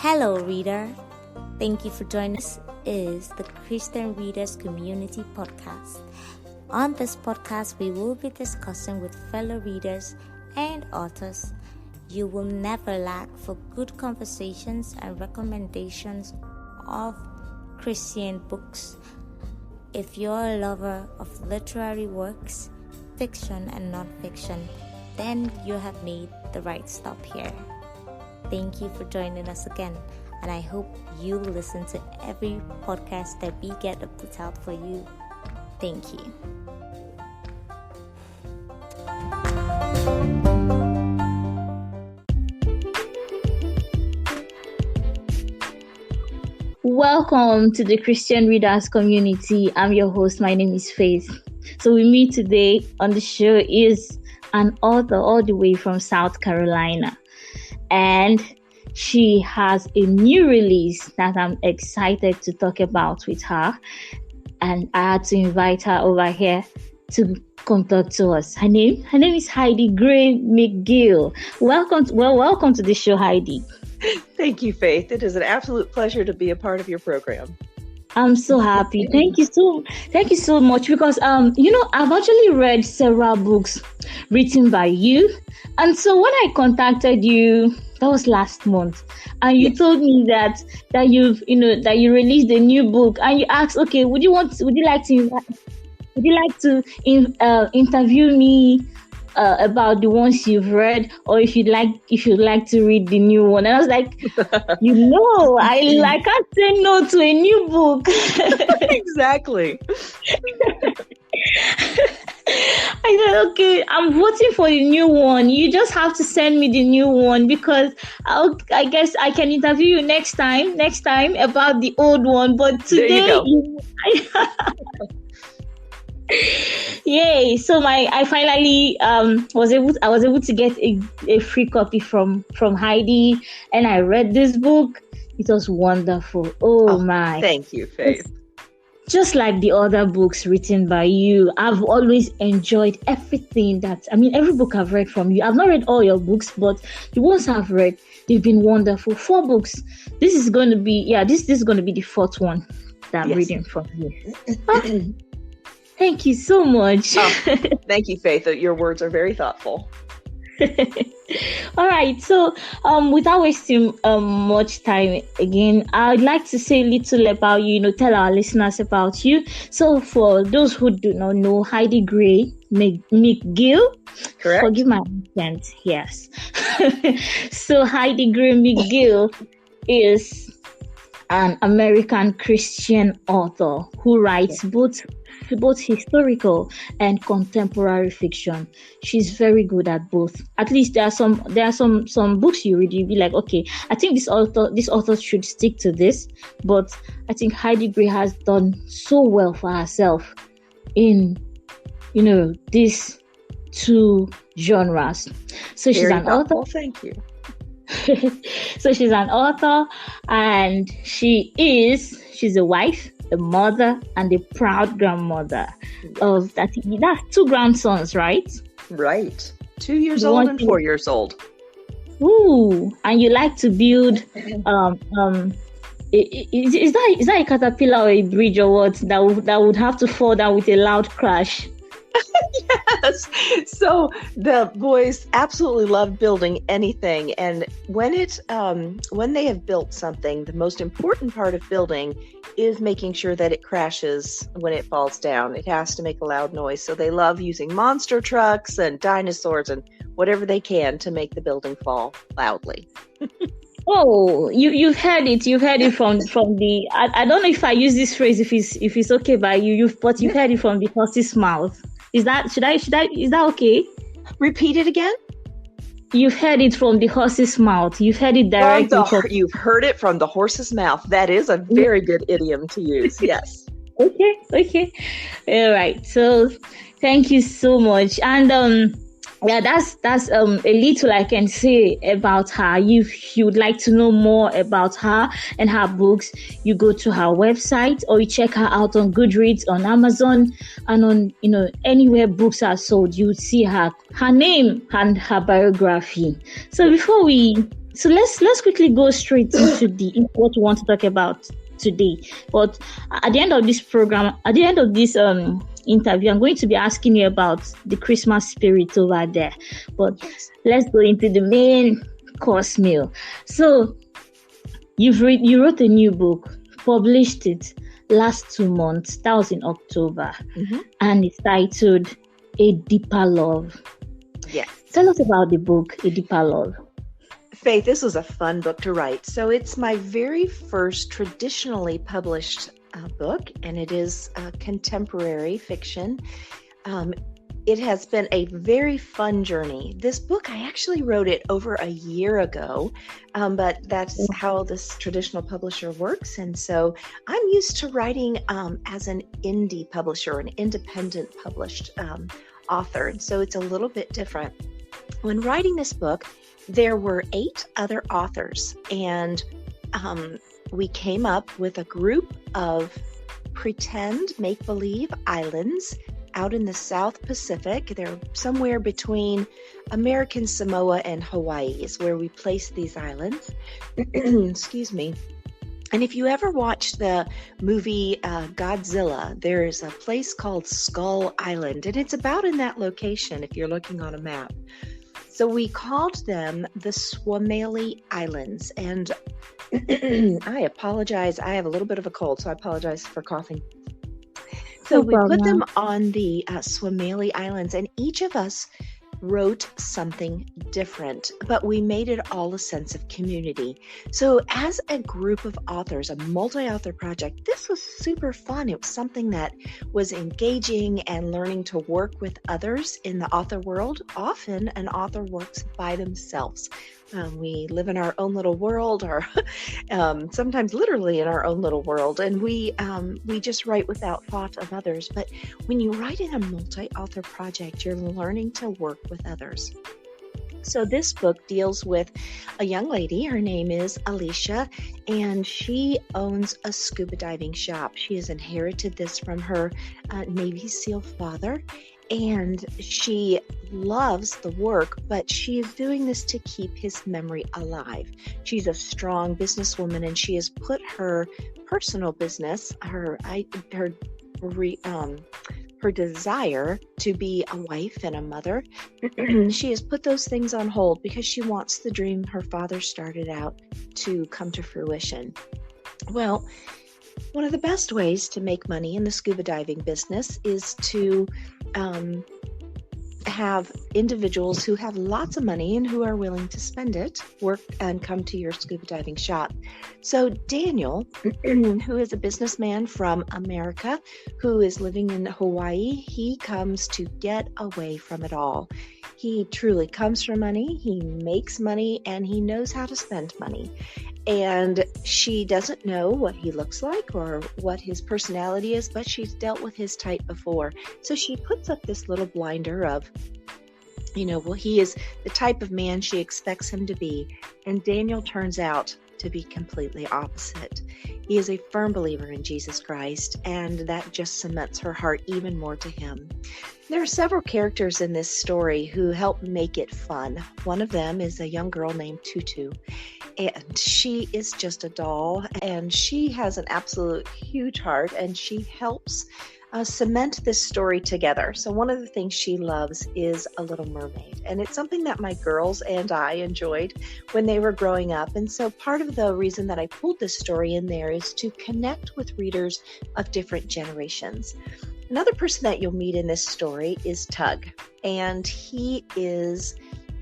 Hello, reader. Thank you for joining us. Is the Christian Readers Community Podcast. On this podcast, we will be discussing with fellow readers and authors. You will never lack for good conversations and recommendations of Christian books. If you're a lover of literary works, fiction and non-fiction, then you have made the right stop here. Thank you for joining us again, and I hope you listen to every podcast that we get to put out for you. Thank you. Welcome to the Christian Readers Community. I'm your host. My name is Faith. So with me today on the show is an author all the way from South Carolina. And she has a new release that I'm excited to talk about with her. And I had to invite her over here to come talk to us. Her name is Heidi Gray McGill. Welcome to the show, Heidi. Thank you, Faith. It is an absolute pleasure to be a part of your program. I'm so happy. Thank you so much because I've actually read several books written by you. And so when I contacted you, that was last month, and you told me that you released a new book, and you asked, okay, would you like to interview me about the ones you've read, or if you'd like to read the new one? And I was like, I can't say no to a new book. Exactly. I said, okay, I'm voting for the new one. You just have to send me the new one because I guess I can interview you next time about the old one. But today, yay! So I finally was able to get a free copy from Heidi, and I read this book. It was wonderful. Oh my! Thank you, Faith. Just like the other books written by you, I've always enjoyed everything every book I've read from you. I've not read all your books, but the ones I've read, they've been wonderful. 4 books. This is going to be the 4th one that I'm reading from you. Thank you so much. Thank you, Faith. Your words are very thoughtful. All right. So, without wasting much time again, I'd like to say a little about you. Tell our listeners about you. So, for those who do not know, Heidi Gray McGill. Correct. Forgive my accent. Yes. So, Heidi Gray McGill is an American Christian author who writes both historical and contemporary fiction. She's very good at both. At least there are some books you read, you'll be like, okay, I think this author should stick to this. But I think Heidi Gray has done so well for herself in these 2 genres. So she's an author. Thank you. So she's an author, and she's a wife, a mother, and a proud grandmother of that's 2 grandsons, right? Right. 2 years old and 4 years old. Ooh, and you like to build is that a caterpillar or a bridge or what that would have to fall down with a loud crash? Yes. So the boys absolutely love building anything, and when they have built something, the most important part of building is making sure that it crashes when it falls down. It has to make a loud noise. So they love using monster trucks and dinosaurs and whatever they can to make the building fall loudly. Oh, you've heard it. You've heard it from the. I don't know if I use this phrase if it's okay by you. But you've heard it from the horse's mouth. Is that is that okay? Repeat it again. You've heard it from the horse's mouth. You've heard it directly. You've heard it from the horse's mouth. That is a very good idiom to use. Yes. Okay. All right. So, thank you so much. And that's a little I can say about her. If you would like to know more about her and her books, you go to her website or you check her out on Goodreads, on Amazon, and on anywhere books are sold. You would see her name and her biography. So before we So let's quickly go straight into what we want to talk about today. But at the end of this program, at the end of this interview, I'm going to be asking you about the Christmas spirit over there. But let's go into the main course meal. So you wrote a new book, published it last 2 months. That was in October, and it's titled A Deeper Love. Yes. Tell us about the book, A Deeper Love. Faith, this was a fun book to write. So it's my very first traditionally published book, and it is contemporary fiction. It has been a very fun journey. This book, I actually wrote it over a year ago, but that's how this traditional publisher works. And so I'm used to writing as an indie publisher, an independent published author. And so it's a little bit different. When writing this book, there were 8 other authors, and we came up with a group of pretend make-believe islands out in the South Pacific. They're somewhere between American Samoa and Hawaii is where we placed these islands. Excuse me. And if you ever watched the movie Godzilla, there's a place called Skull Island, and it's about in that location if you're looking on a map. So we called them the Swameli Islands, and I apologize. I have a little bit of a cold, so I apologize for coughing. So we put them on the Swameli Islands, and each of us wrote something different, but we made it all a sense of community. So as a group of authors, a multi-author project, this was super fun. It was something that was engaging and learning to work with others in the author world. Often an author works by themselves. We live in our own little world, or sometimes literally in our own little world, and we just write without thought of others. But when you write in a multi-author project, you're learning to work with others. So this book deals with a young lady. Her name is Alicia, and she owns a scuba diving shop. She has inherited this from her Navy SEAL father, and she loves the work, but she is doing this to keep his memory alive. She's a strong businesswoman, and she has put her personal business, her desire to be a wife and a mother, she has put those things on hold because she wants the dream her father started out to come to fruition. Well, one of the best ways to make money in the scuba diving business is to have individuals who have lots of money and who are willing to spend it, work and come to your scuba diving shop. So Daniel, who is a businessman from America, who is living in Hawaii, he comes to get away from it all. He truly comes from money, he makes money, and he knows how to spend money. And she doesn't know what he looks like or what his personality is, but she's dealt with his type before. So she puts up this little blinder of, he is the type of man she expects him to be. And Daniel turns out to be completely opposite. He is a firm believer in Jesus Christ, and that just cements her heart even more to him. There are several characters in this story who help make it fun. One of them is a young girl named Tutu, and she is just a doll, and she has an absolute huge heart, and she helps cement this story together. So one of the things she loves is A Little Mermaid, and it's something that my girls and I enjoyed when they were growing up. And so part of the reason that I pulled this story in there is to connect with readers of different generations. Another person that you'll meet in this story is Tug, and he is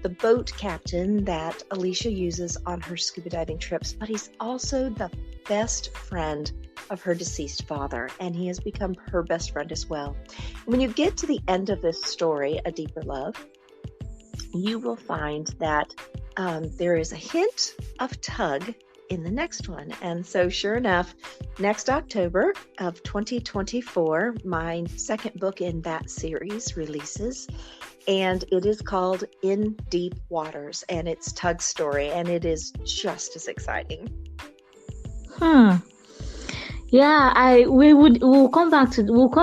the boat captain that Alicia uses on her scuba diving trips, but he's also the best friend of her deceased father, and he has become her best friend as well. When you get to the end of this story, A Deeper Love, you will find that there is a hint of Tug in the next one. And so sure enough, next October of 2024, my second book in that series releases, and it is called In Deep Waters, and it's Tug's story, and it is just as exciting. Yeah, we'll come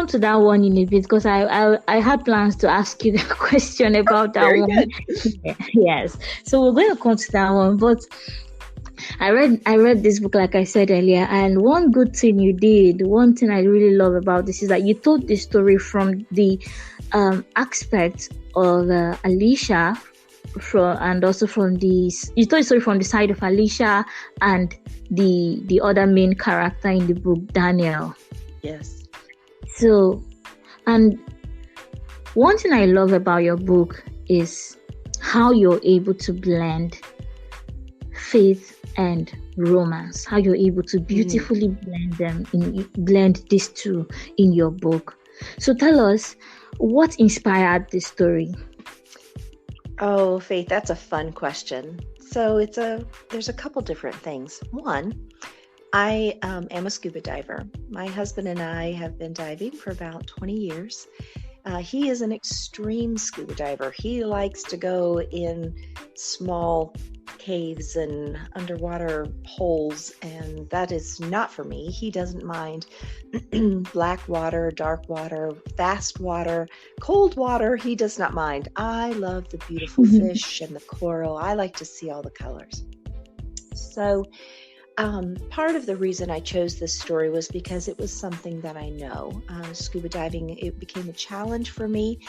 to that one in a bit, because I had plans to ask you the question about that Very one. good. Yes. So we're going to come to that one. But I read this book, like I said earlier, and one good thing you did, one thing I really love about this, is that you told the story from the aspect of Alicia, and also you told the story from the side of Alicia and the other main character in the book, Daniel. Yes. So, and one thing I love about your book is how you're able to blend faith and romance, how you're able to beautifully blend these two in your book. So tell us, what inspired this story? Oh, Faith, that's a fun question. So there's a couple different things. One, I am a scuba diver. My husband and I have been diving for about 20 years. He is an extreme scuba diver. He likes to go in small caves and underwater holes, and that is not for me. He doesn't mind black water, dark water, fast water, cold water. He does not mind. I love the beautiful fish and the coral. I like to see all the colors. So part of the reason I chose this story was because it was something that I know. Scuba diving, it became a challenge for me.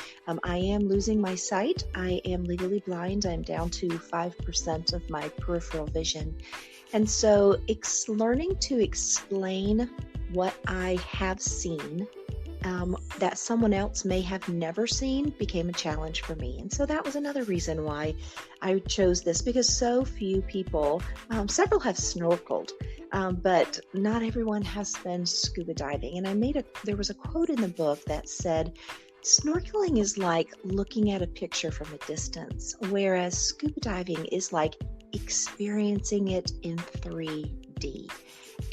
I am losing my sight. I am legally blind. I'm down to 5% of my peripheral vision. And so learning to explain what I have seen that someone else may have never seen became a challenge for me. And so that was another reason why I chose this, because so few people, several have snorkeled, but not everyone has been scuba diving. And there was a quote in the book that said, snorkeling is like looking at a picture from a distance, whereas scuba diving is like experiencing it in 3D.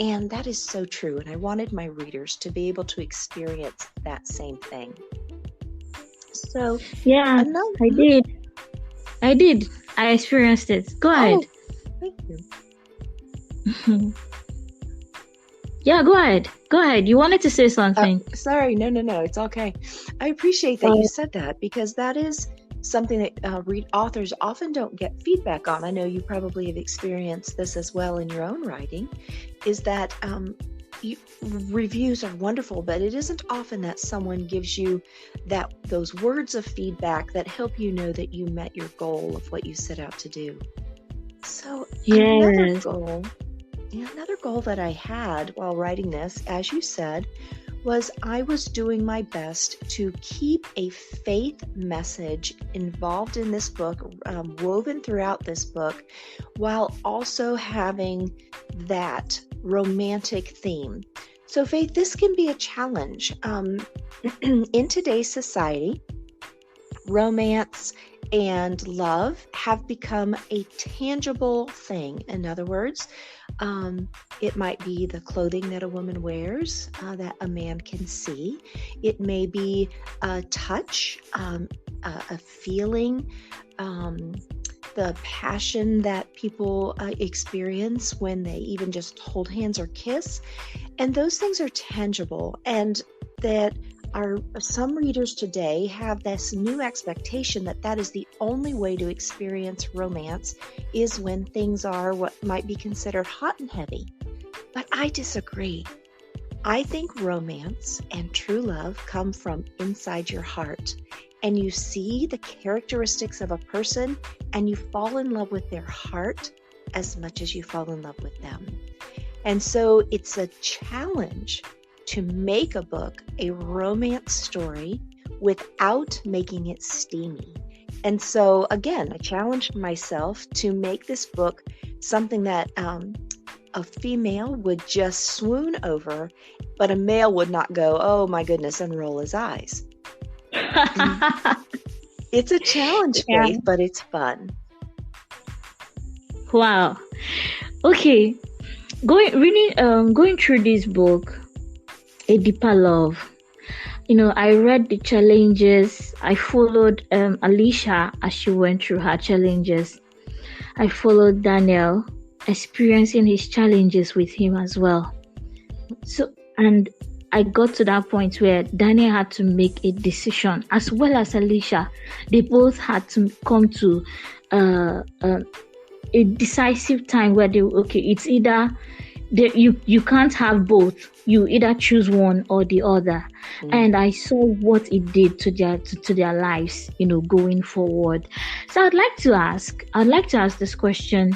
And that is so true. And I wanted my readers to be able to experience that same thing. So, yeah, I did. I experienced it. Go ahead. Thank you. Yeah, go ahead. You wanted to say something. Sorry. No. It's okay. I appreciate that you said that, because that is something that authors often don't get feedback on. I know you probably have experienced this as well in your own writing, is that reviews are wonderful, but it isn't often that someone gives you those words of feedback that help you know that you met your goal of what you set out to do. So another goal that I had while writing this, as you said, was I was doing my best to keep a faith message involved in this book, woven throughout this book, while also having that romantic theme. So, Faith, this can be a challenge. In today's society, romance and love have become a tangible thing. In other words, it might be the clothing that a woman wears that a man can see. It may be a touch, a feeling, the passion that people experience when they even just hold hands or kiss. And those things are tangible, and that some readers today have this new expectation that is the only way to experience romance is when things are what might be considered hot and heavy. But I disagree. I think romance and true love come from inside your heart, and you see the characteristics of a person and you fall in love with their heart as much as you fall in love with them. And so it's a challenge to make a book a romance story without making it steamy. And so, again, I challenged myself to make this book something that a female would just swoon over, but a male would not go, oh my goodness, and roll his eyes. It's a challenge, Faith, but it's fun. Wow. Okay. Going through this book, A Deeper Love. I read the challenges. I followed Alicia as she went through her challenges. I followed Daniel, experiencing his challenges with him as well. So, and I got to that point where Daniel had to make a decision, as well as Alicia. They both had to come to a decisive time where it's either you can't have both. You either choose one or the other. And I saw what it did to their lives, going forward. So I'd like to ask this question: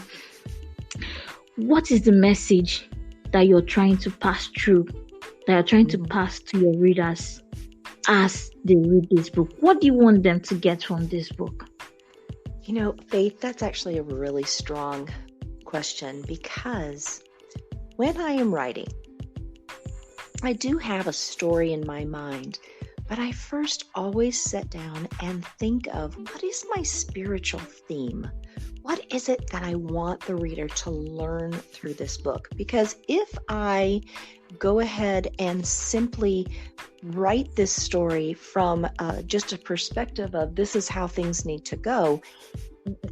what is the message that you're trying to pass through, that you're trying to pass to your readers as they read this book? What do you want them to get from this book? Faith, that's actually a really strong question, because when I am writing, I do have a story in my mind, but I first always sit down and think of, what is my spiritual theme? What is it that I want the reader to learn through this book? Because if I go ahead and simply write this story from just a perspective of this is how things need to go,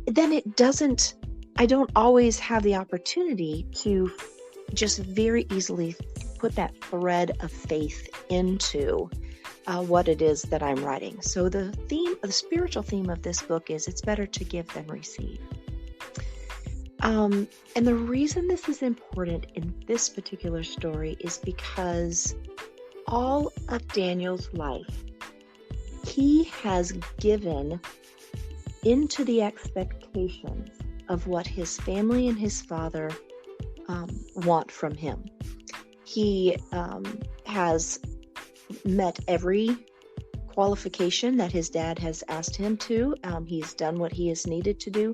then I don't always have the opportunity to just very easily put that thread of faith into what it is that I'm writing. So the spiritual theme of this book is, it's better to give than receive. And the reason this is important in this particular story is because all of Daniel's life, he has given into the expectations of what his family and his father want from him. He has met every qualification that his dad has asked him to. He's done what he has needed to do.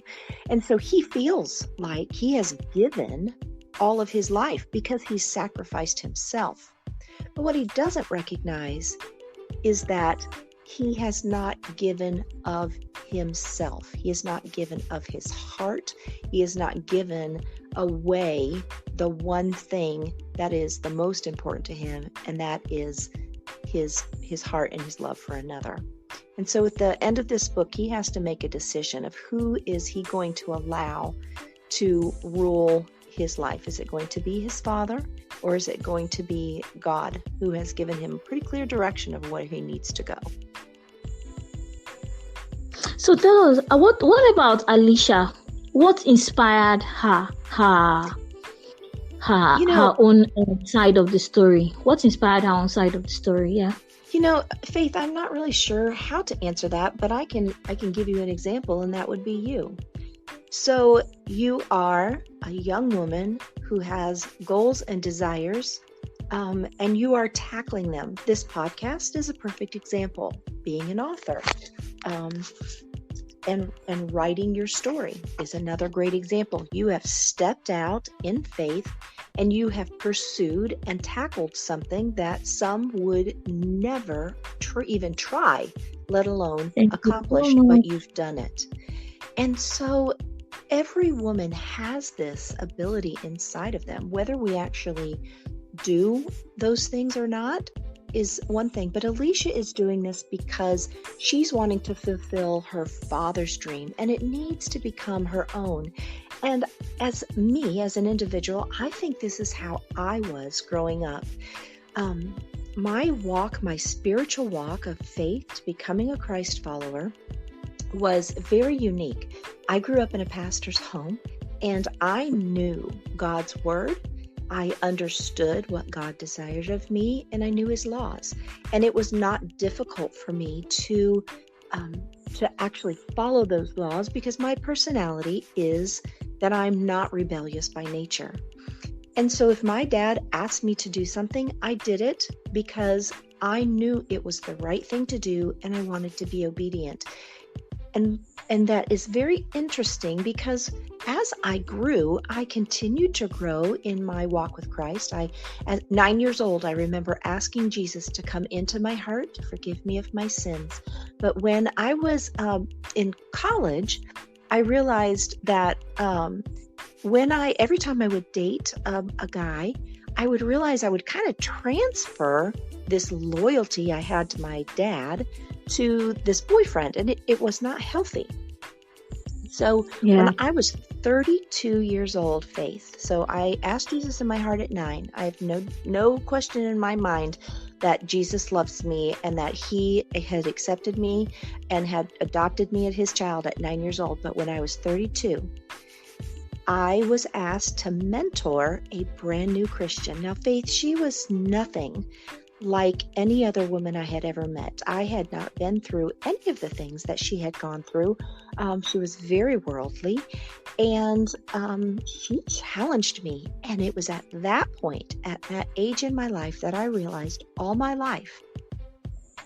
And so he feels like he has given all of his life because he's sacrificed himself. But what he doesn't recognize is that he has not given of himself. He has not given of his heart. He has not given away the one thing that is the most important to him, and that is his heart and his love for another. And so at the end of this book, he has to make a decision of who is he going to allow to rule his life. Is it going to be his father, or is it going to be God, who has given him a pretty clear direction of where he needs to go? So tell us, what about Alicia? What inspired her own side of the story? What inspired her own side of the story? Yeah. Faith, I'm not really sure how to answer that, but I can give you an example, and that would be you. So you are a young woman who has goals and desires, and you are tackling them. This podcast is a perfect example. Being an author, and writing your story is another great example. You have stepped out in faith, and you have pursued and tackled something that some would never even try, let alone accomplish, but you've done it. And so every woman has this ability inside of them. Whether we actually do those things or not is one thing, but Alicia is doing this because she's wanting to fulfill her father's dream, and it needs to become her own. And as an individual, I think this is how I was growing up. My spiritual walk of faith to becoming a Christ follower was very unique. I grew up in a pastor's home, and I knew God's word. I understood what God desired of me, and I knew his laws. And it was not difficult for me to actually follow those laws, because my personality is that I'm not rebellious by nature. And so if my dad asked me to do something, I did it because I knew it was the right thing to do, and I wanted to be obedient. And that is very interesting, because as I grew, I continued to grow in my walk with Christ. At 9 years old, I remember asking Jesus to come into my heart to forgive me of my sins. But when I was in college, I realized that every time I would date a guy, I would realize I would kind of transfer this loyalty I had to my dad to this boyfriend, and it was not healthy. So Yeah. when I was 32 years old, Faith, so I asked Jesus in my heart at 9. I have no question in my mind that Jesus loves me and that he had accepted me and had adopted me as his child at 9 years old. But when I was 32, I was asked to mentor a brand new Christian. Now, Faith, she was nothing like any other woman I had ever met. I had not been through any of the things that she had gone through. She was very worldly, and she challenged me. And it was at that point, at that age in my life, that I realized all my life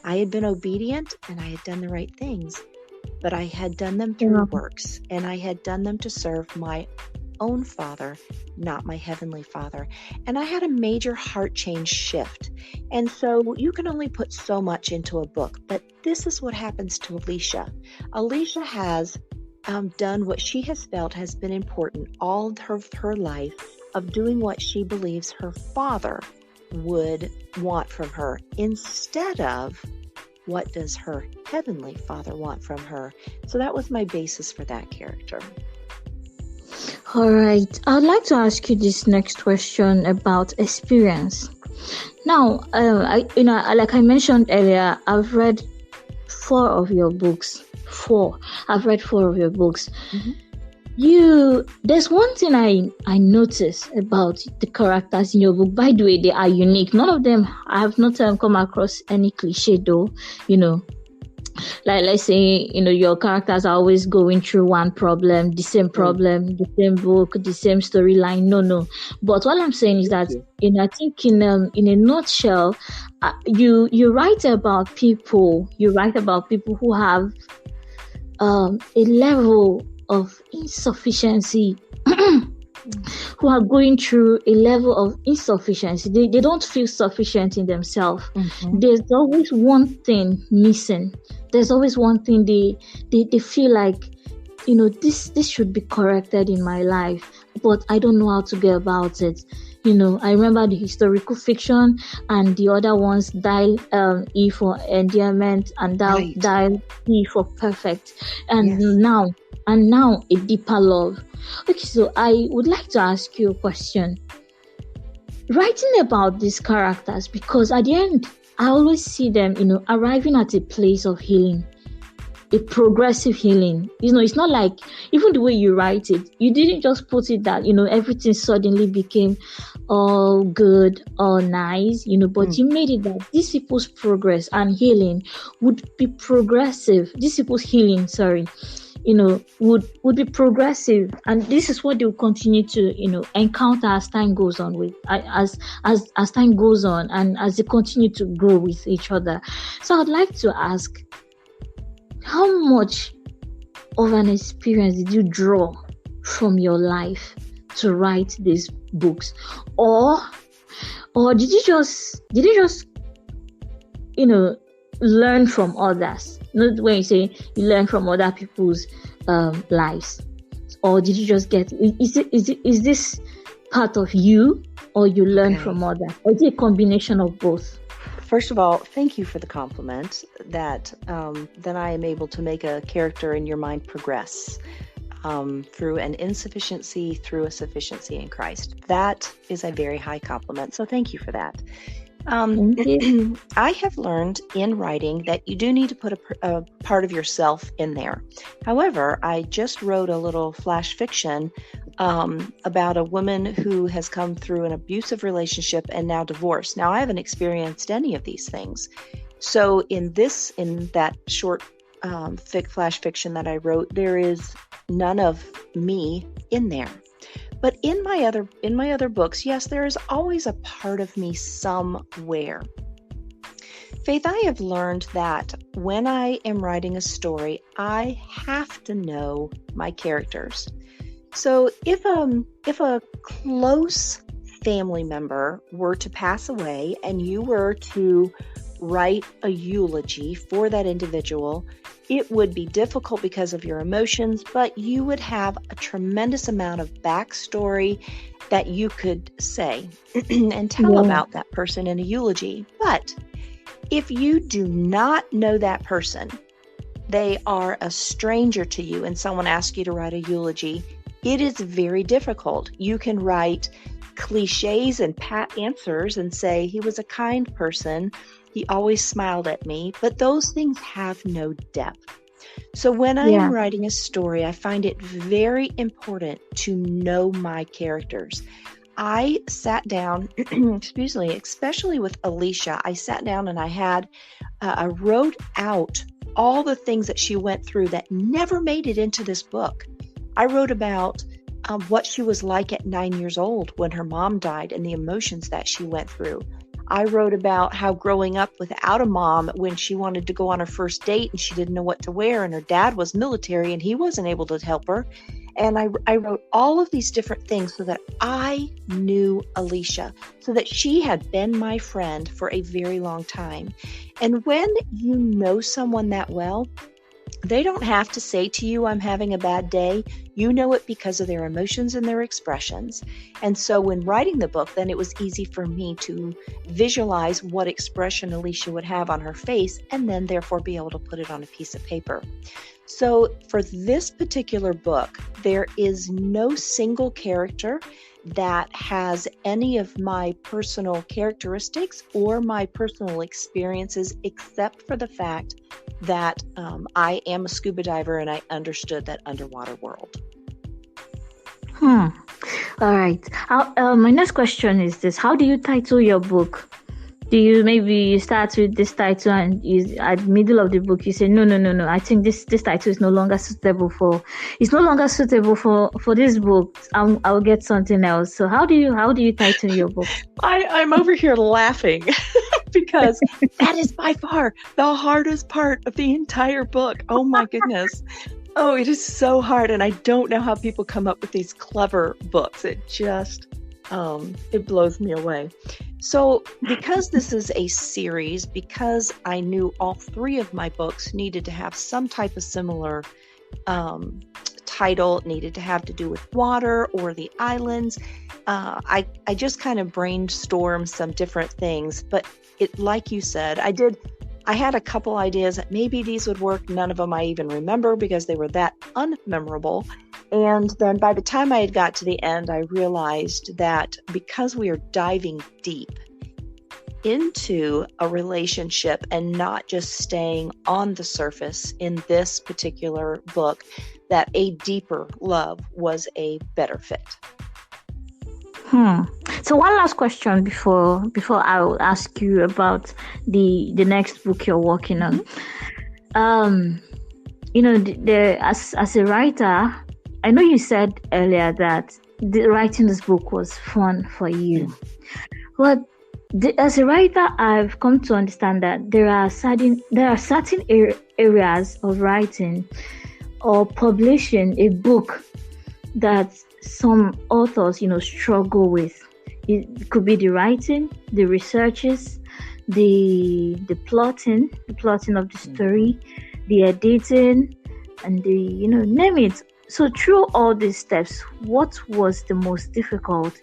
I had been obedient and I had done the right things, but I had done them through works, and I had done them to serve my own Father, not my Heavenly Father. And I had a major heart change shift. And so you can only put so much into a book, but this is what happens to Alicia. Alicia has done what she has felt has been important all her life, of doing what she believes her Father would want from her, instead of what does her Heavenly Father want from her. So that was my basis for that character. All right. I'd like to ask you this next question about experience. Now, like I mentioned earlier, I've read 4 of your books. I've read 4 of your books. Mm-hmm. There's one thing I notice about the characters in your book. By the way, they are unique. None of them, I have not come across any cliche though, Like, let's say, your characters are always going through one problem, the same book, the same storyline. No. But what I'm saying is that, I think in a nutshell, you write about people who have a level of insufficiency, who are going through a level of insufficiency. They don't feel sufficient in themselves. Mm-hmm. There's always one thing missing. There's always one thing they feel like, this should be corrected in my life, but I don't know how to go about it. I remember the historical fiction, and the other ones dial E for endearment, and dial P for perfect, and now a deeper love. Okay, so I would like to ask you a question. Writing about these characters, because at the end, I always see them, arriving at a place of healing, a progressive healing. It's not like, even the way you write it, you didn't just put it that, everything suddenly became all good, all nice, but you made it that these people's progress and healing would be progressive. These people's healing, would be progressive, and this is what they'll continue to encounter as time goes on, as time goes on, and as they continue to grow with each other. So I'd like to ask, how much of an experience did you draw from your life to write these books, or did you just learn from others? Not when you say you learn from other people's lives, or did you just get? Is this part of you, or you learn from others, or is it a combination of both? First of all, thank you for the compliment that I am able to make a character in your mind progress through an insufficiency through a sufficiency in Christ. That is a very high compliment. So thank you for that. I have learned in writing that you do need to put a part of yourself in there. However, I just wrote a little flash fiction about a woman who has come through an abusive relationship and now divorced. Now, I haven't experienced any of these things. So in that short flash fiction that I wrote, there is none of me in there. But in my other books, yes, there is always a part of me somewhere. Faith, I have learned that when I am writing a story, I have to know my characters. So if a close family member were to pass away and you were to write a eulogy for that individual, it would be difficult because of your emotions, but you would have a tremendous amount of backstory that you could say and tell about that person in a eulogy. But if you do not know that person, they are a stranger to you and someone asks you to write a eulogy, it is very difficult. You can write cliches and pat answers and say, he was a kind person, he always smiled at me, but those things have no depth. So when I am writing a story, I find it very important to know my characters. I sat down, excuse me, especially with Alicia, I sat down and I wrote out all the things that she went through that never made it into this book. I wrote about what she was like at 9 years old when her mom died and the emotions that she went through. I wrote about how growing up without a mom, when she wanted to go on her first date and she didn't know what to wear, and her dad was military and he wasn't able to help her. And I wrote all of these different things so that I knew Alicia, so that she had been my friend for a very long time. And when you know someone that well, they don't have to say to you, I'm having a bad day. You know it because of their emotions and their expressions. And so when writing the book, then it was easy for me to visualize what expression Alicia would have on her face and then therefore be able to put it on a piece of paper. So for this particular book, there is no single character that has any of my personal characteristics or my personal experiences, except for the fact that I am a scuba diver and I understood that underwater world. All right. My next question is this. How do you title your book? Do you maybe start with this title and at the middle of the book you say, no, I think this title is no longer suitable for this book. I'll get something else. So how do you title your book? I'm over here laughing because that is by far the hardest part of the entire book. Oh my goodness. Oh, it is so hard. And I don't know how people come up with these clever books. It just, it blows me away. So because this is a series, because I knew all three of my books needed to have some type of similar title, needed to have to do with water or the islands, I just kind of brainstormed some different things. But it, like you said, I had a couple ideas that maybe these would work. None of them I even remember because they were that unmemorable. And then by the time I had got to the end, I realized that because we are diving deep into a relationship and not just staying on the surface in this particular book, that a deeper love was a better fit. So one last question before I will ask you about the next book you're working on. As a writer, I know you said earlier that writing this book was fun for you, but as a writer, I've come to understand that there are certain areas of writing or publishing a book that some authors, struggle with. It could be the writing, the researches, the plotting of the story, the editing, and the name it. So through all these steps, what was the most difficult,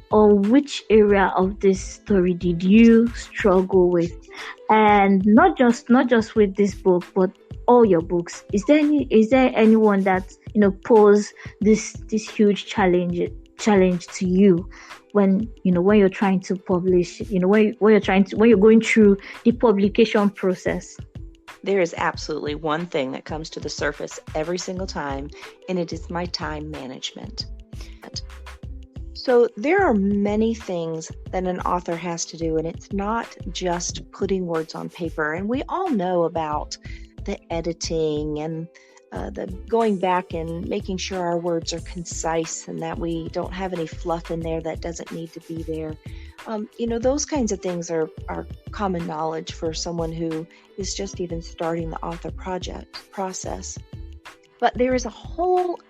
or which area of this story did you struggle with? And not just with this book, but all your books. Is there anyone that pose this huge challenge to you when you're trying to publish, when you're going through the publication process? There is absolutely one thing that comes to the surface every single time, and it is my time management. So there are many things that an author has to do, and it's not just putting words on paper. And we all know about the editing and the going back and making sure our words are concise and that we don't have any fluff in there that doesn't need to be there. Those kinds of things are common knowledge for someone who is just even starting the author process. But there is a whole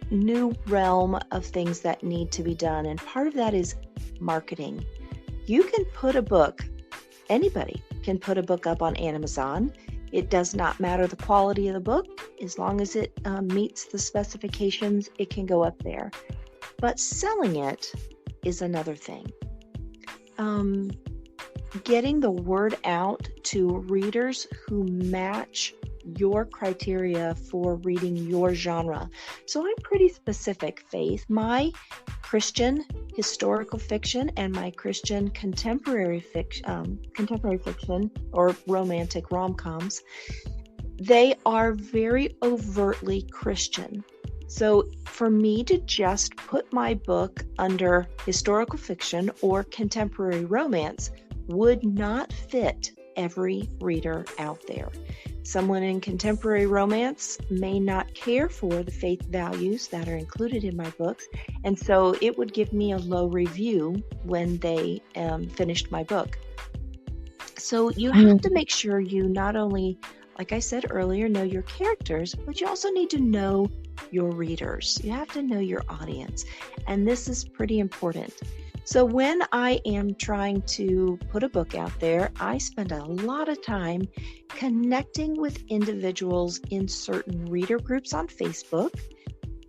new realm of things that need to be done. And part of that is marketing. You can put a book, anybody can put a book up on Amazon. It does not matter the quality of the book. As long as it meets the specifications, it can go up there. But selling it is another thing. Getting the word out to readers who match your criteria for reading your genre. So I'm pretty specific, Faith. My Christian historical fiction and my Christian contemporary fiction or romantic rom-coms, they are very overtly Christian. So for me to just put my book under historical fiction or contemporary romance would not fit every reader out there. Someone in contemporary romance may not care for the faith values that are included in my books, and so it would give me a low review when they finished my book. So you have to make sure you not only, like I said earlier, know your characters, but you also need to know your readers. You have to know your audience, and this is pretty important. So when I am trying to put a book out there, I spend a lot of time connecting with individuals in certain reader groups on Facebook,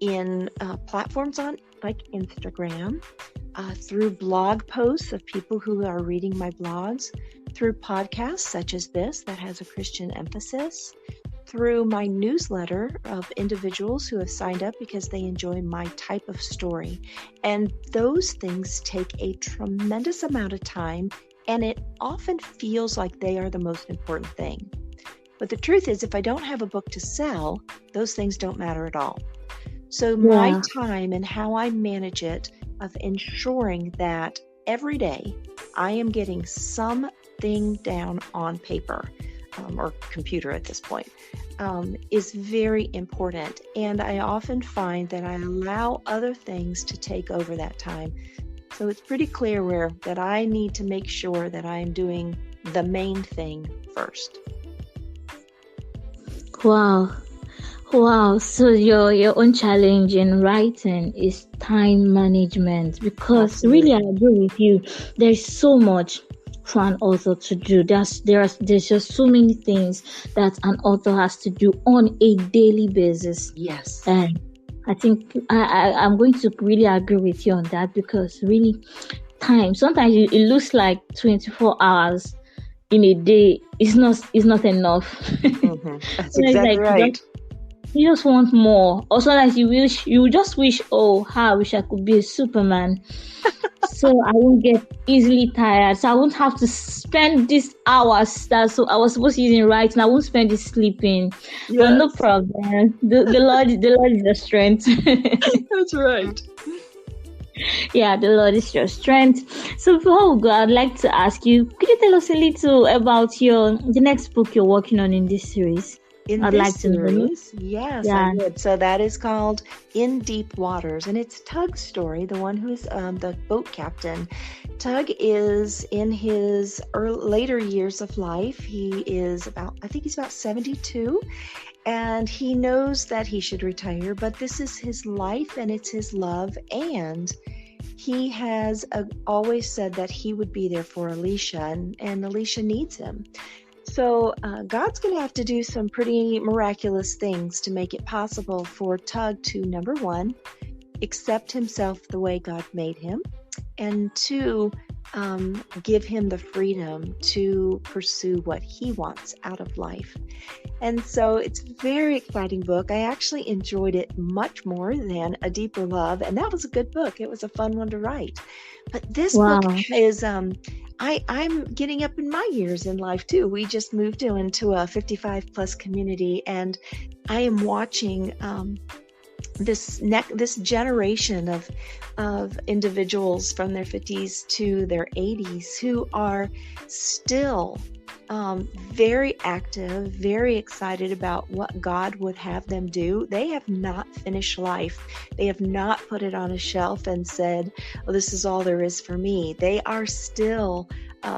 in platforms on like Instagram, through blog posts of people who are reading my blogs, through podcasts such as this that has a Christian emphasis, through my newsletter of individuals who have signed up because they enjoy my type of story. And those things take a tremendous amount of time, and it often feels like they are the most important thing. But the truth is, if I don't have a book to sell, those things don't matter at all. So my time and how I manage it, of ensuring that every day I am getting something down on paper, or computer at this point, is very important. And I often find that I allow other things to take over that time. So it's pretty clear that I need to make sure that I'm doing the main thing first. Wow. So your own challenge in writing is time management, because Absolutely. really I agree with you. There's so much for an author to do. There's just so many things that an author has to do on a daily basis. Yes. And I think I'm going to really agree with you on that, because really time, sometimes it looks like 24 hours in a day is not enough. Mm-hmm. That's exactly right. You just want more. Or sometimes you just wish, how I wish I could be a Superman. So I won't get easily tired. So I won't have to spend these hours that I was supposed to use in writing. I won't spend it sleeping. Yes. But no problem. The Lord is the strength. That's right. Yeah, the Lord is your strength. So before we go, I'd like to ask you, could you tell us a little about the next book you're working on in this series? I'd like to know. Yes, I would. So that is called In Deep Waters, and it's Tug's story, the one who is the boat captain. Tug is in his later years of life. He is about 72, and he knows that he should retire, but this is his life and it's his love, and he has always said that he would be there for Alicia, and Alicia needs him. So God's going to have to do some pretty miraculous things to make it possible for Tug to, number one, accept himself the way God made him, and two, give him the freedom to pursue what he wants out of life. And so it's a very exciting book. I actually enjoyed it much more than A Deeper Love, and that was a good book. It was a fun one to write. But this book is... I'm getting up in my years in life too. We just moved into a 55 plus community, and I am watching this generation of individuals from their 50s to their 80s who are still very active, very excited about what God would have them do. They have not finished life. They have not put it on a shelf and said, this is all there is for me. They are still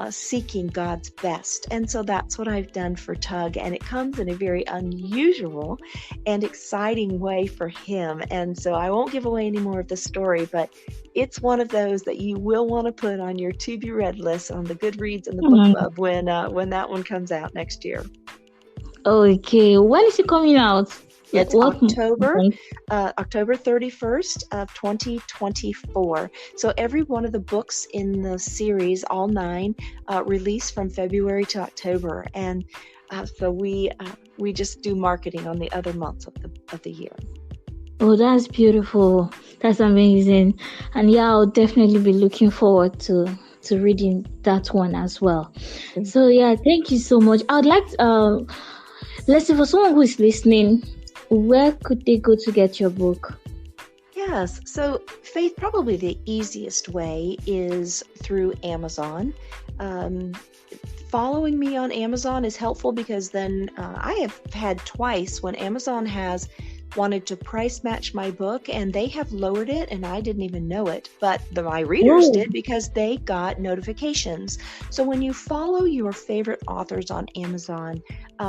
seeking God's best. And so that's what I've done for Tug. And it comes in a very unusual and exciting way for him. And so I won't give away any more of the story, but it's one of those that you will want to put on your to be read list on the Goodreads and the book club when that one comes out next year. Okay. When is it coming out? It's October 31st of 2024. So every one of the books in the series, all 9, release from February to October. And So we just do marketing on the other months of the year. Oh, that's beautiful. That's amazing. And yeah, I'll definitely be looking forward to reading that one as well. So yeah, thank you so much. I would like let's say for someone who is listening, where could they go to get your book? Yes. So, Faith, probably the easiest way is through Amazon. Following me on Amazon is helpful because then I have had twice when Amazon has wanted to price match my book and they have lowered it and I didn't even know it, but my readers did because they got notifications. So when you follow your favorite authors on Amazon,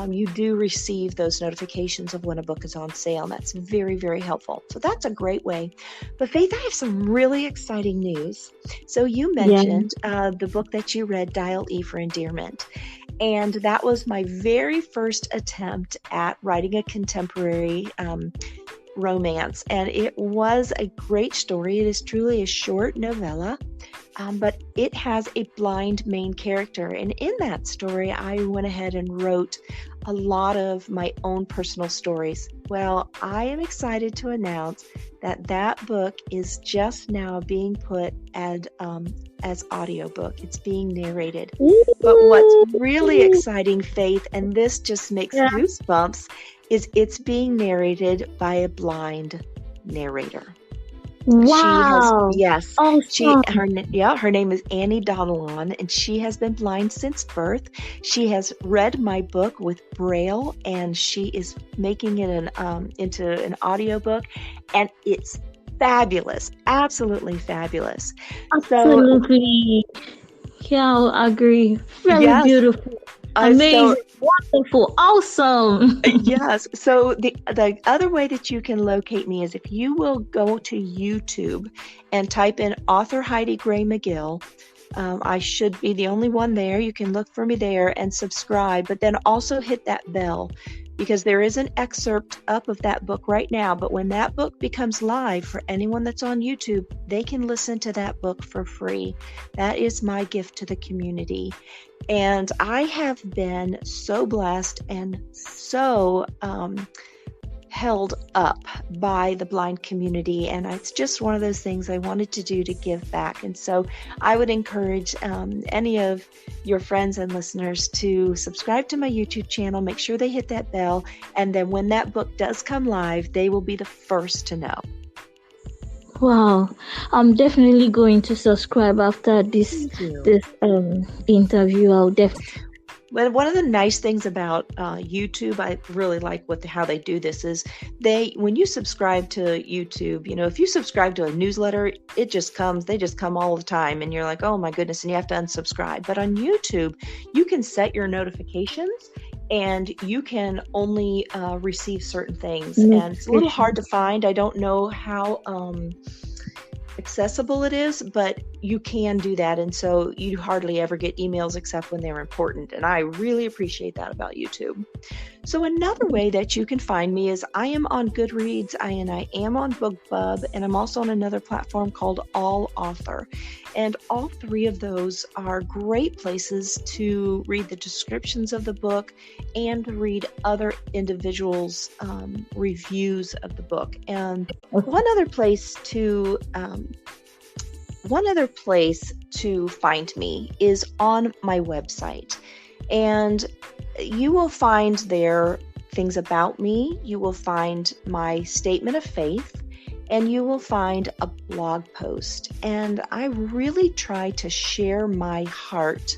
you do receive those notifications of when a book is on sale, and that's very, very helpful. So that's a great way. But Faith, I have some really exciting news. So you mentioned the book that you read, Dial E for Endearment. And that was my very first attempt at writing a contemporary romance. And it was a great story. It is truly a short novella, but it has a blind main character. And in that story, I went ahead and wrote a lot of my own personal stories. Well, I am excited to announce that book is just now being put as audiobook. It's being narrated. But what's really exciting, Faith, and this just makes goosebumps, is it's being narrated by a blind narrator. Wow. Awesome. Awesome. Her name is Annie Donnellan, and she has been blind since birth. She has read my book with Braille, and she is making it into an audiobook, and it's fabulous, absolutely fabulous. Absolutely. Yeah, I agree. Very beautiful. Amazing, wonderful, awesome. Yes. So the other way that you can locate me is if you will go to YouTube and type in author Heidi Gray McGill. I should be the only one there. You can look for me there and subscribe, but then also hit that bell, because there is an excerpt up of that book right now. But when that book becomes live for anyone that's on YouTube, they can listen to that book for free. That is my gift to the community. And I have been so blessed and so held up by the blind community, and it's just one of those things I wanted to do to give back. And so I would encourage any of your friends and listeners to subscribe to my YouTube channel, make sure they hit that bell, and then when that book does come live, they will be the first to know. Wow, I'm definitely going to subscribe after this interview. I'll definitely. Well, one of the nice things about YouTube, I really like how they do this, is when you subscribe to YouTube, if you subscribe to a newsletter, they just come all the time, and you're like, oh my goodness, and you have to unsubscribe. But on YouTube, you can set your notifications, and you can only receive certain things. And it's a little hard to find. I don't know how accessible it is, but you can do that. And so you hardly ever get emails except when they're important. And I really appreciate that about YouTube. So another way that you can find me is I am on Goodreads, and I am on BookBub, and I'm also on another platform called All Author. And all three of those are great places to read the descriptions of the book and read other individuals' reviews of the book. And one other place to find me is on my website. And you will find there things about me. You will find my statement of faith, and you will find a blog post. And I really try to share my heart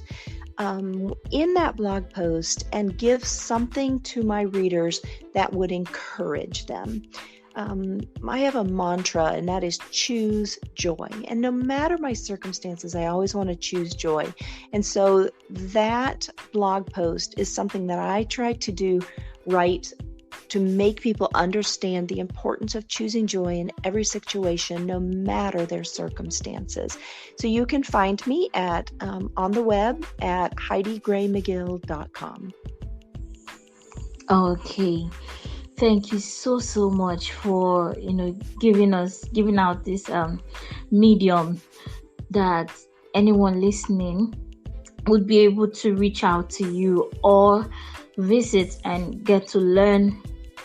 in that blog post and give something to my readers that would encourage them. I have a mantra, and that is choose joy. And no matter my circumstances, I always want to choose joy. And so that blog post is something that I try to do right to make people understand the importance of choosing joy in every situation, no matter their circumstances. So you can find me on the web at HeidiGrayMcGill.com. Okay. Thank you so much for giving out this medium that anyone listening would be able to reach out to you or visit and get to learn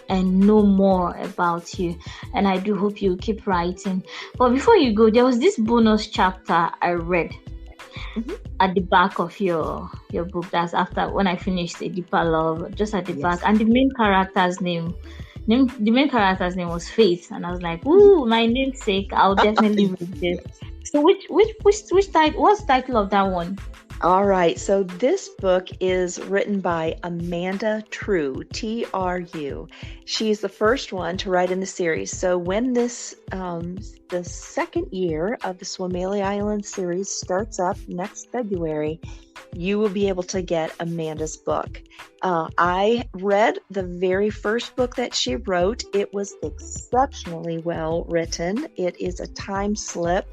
and know more about you. And I do hope you keep writing. But before you go, there was this bonus chapter I read at the back of your book. That's after when I finished A Deeper Love, just at the back. And the main character's name was Faith. And I was like, ooh, my namesake, I'll definitely read this. So which title, what's the title of that one? All right. So this book is written by Amanda True, Tru. She's the first one to write in the series. So when this, the second year of the Swamele Island series starts up next February, you will be able to get Amanda's book. I read the very first book that she wrote. It was exceptionally well written. It is a time slip.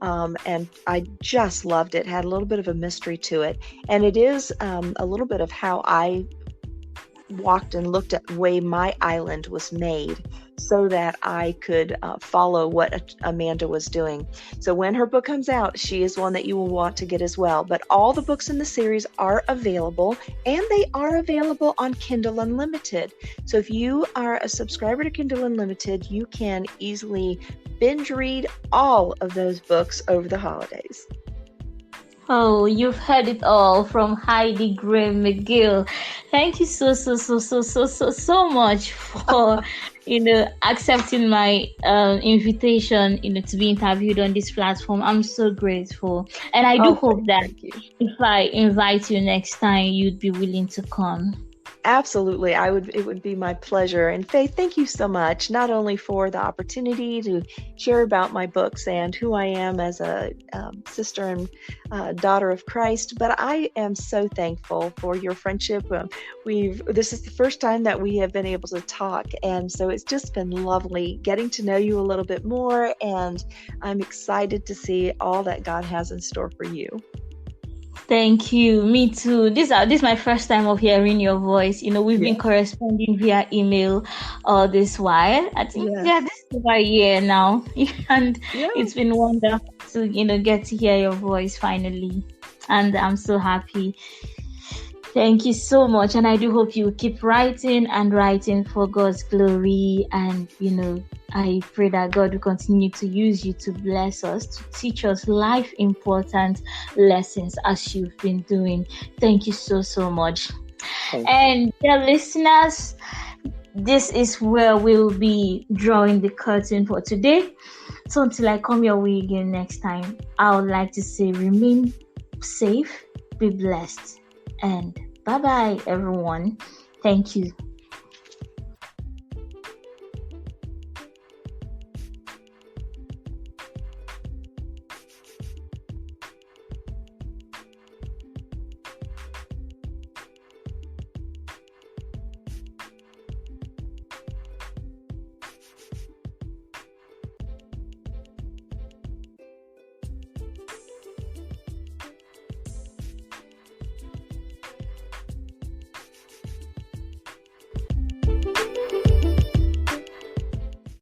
And I just loved it. Had a little bit of a mystery to it. And it is a little bit of how I walked and looked at the way my island was made so that I could follow what Amanda was doing. So when her book comes out, she is one that you will want to get as well. But all the books in the series are available, and they are available on Kindle Unlimited. So if you are a subscriber to Kindle Unlimited, you can easily binge read all of those books over the holidays. Oh, you've heard it all from Heidi Gray McGill. Thank you so much for accepting my invitation to be interviewed on this platform. I'm so grateful, and I do hope that if I invite you next time, you'd be willing to come. Absolutely. It would be my pleasure. And Faith, thank you so much, not only for the opportunity to share about my books and who I am as a sister and daughter of Christ, but I am so thankful for your friendship. This is the first time that we have been able to talk. And so it's just been lovely getting to know you a little bit more. And I'm excited to see all that God has in store for you. Thank you. Me too. This is my first time of hearing your voice. We've been corresponding via email all this while. I think this is about a year now, and it's been wonderful to get to hear your voice finally, and I'm so happy. Thank you so much, and I do hope you keep writing and writing for God's glory. And I pray that God will continue to use you to bless us, to teach us life important lessons as you've been doing. Thank you so much. And dear listeners, this is where we'll be drawing the curtain for today. So until I come your way again next time, I would like to say remain safe, be blessed, and bye-bye, everyone. Thank you.